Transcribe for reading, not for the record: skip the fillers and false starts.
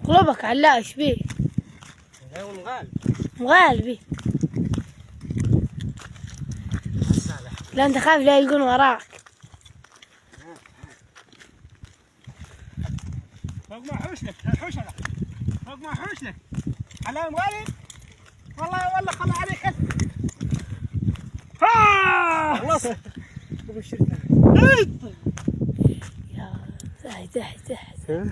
قلبك علاء ايش بيه؟ هو مغال. مغال بيه. لا انت خايف لا يلقون وراك. فوق ما حوش لك، حوش هذا. فوق ما حوش لك. على مغالي. والله خلى عليك انت. خلاص. يا زاهي.